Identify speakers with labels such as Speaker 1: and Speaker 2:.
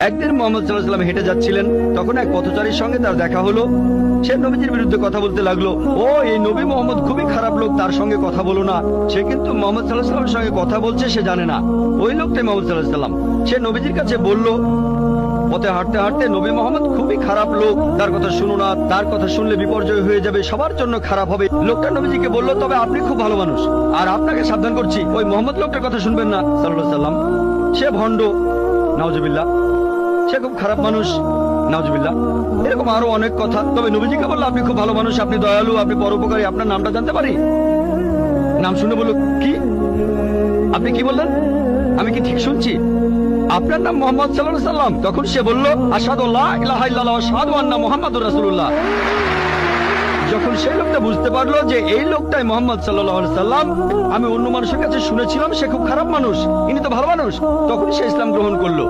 Speaker 1: একদিন মোহাম্মদ সাল্লাল্লাহু আলাইহি ওয়াসাল্লাম হেঁটে যাচ্ছিলেন, তখন এক পথচারীর সঙ্গে তার দেখা হলো। সে নবীজির বিরুদ্ধে কথা বলতে লাগলো, ও এই নবী মোহাম্মদ খুবই খারাপ লোক, তার সঙ্গে কথা বলো না। সে কিন্তু মোহাম্মদ সাল্লাল্লাহু আলাইহি ওয়াসাল্লামের সঙ্গে কথা বলছে, সে জানে না ওই লোকটাই মোহাম্মদ সাল্লাল্লাহু আলাইহি ওয়াসাল্লাম। সে নবীজির কাছে বলল, পথে হাঁটতে হাঁটতে, নবী মোহাম্মদ খুবই খারাপ লোক, তার কথা শুনো না, তার কথা শুনলে বিপর্যয় হয়ে যাবে, সবার জন্য খারাপ হবে। লোকটা নবীজিকে বলল, তবে আপনি খুব ভালো মানুষ, আর আপনাকে সাবধান করছি, ওই মোহাম্মদ লোকটার কথা শুনবেন না সাল্লাল্লাহু আলাইহি ওয়াসাল্লাম। সে ভণ্ড, নাউজুবিল্লাহ, সে খুব খারাপ মানুষ, নাউজুবিল্লাহ। এরকম আরো অনেক কথা। তবে নবীজিকে বললো, আপনি খুব ভালো মানুষ, আপনি দয়ালু, আপনি পরোপকারী, আপনার নামটা জানতে পারি? নাম শুনে বলল, কি? আপনি কি বললেন? আমি কি ঠিক শুনছি? আপনার নাম মোহাম্মদ সাল্লাল্লাহু আলাইহি ওয়াসাল্লাম? তখন সে বলল, আশহাদু আল্লা ইলাহা ইল্লাল্লাহ ওয়া আশহাদু আন্না মুহাম্মাদুর রাসূলুল্লাহ। যখন সেই লোকটা বুঝতে পারলো যে এই লোকটাই মোহাম্মদ সাল্লাল্লাহু আলাইহি ওয়াসাল্লাম, আমি অন্য মানুষের কাছে শুনেছিলাম সে খুব খারাপ মানুষ, ইনি তো ভালো মানুষ, তখন সে ইসলাম গ্রহণ করলো।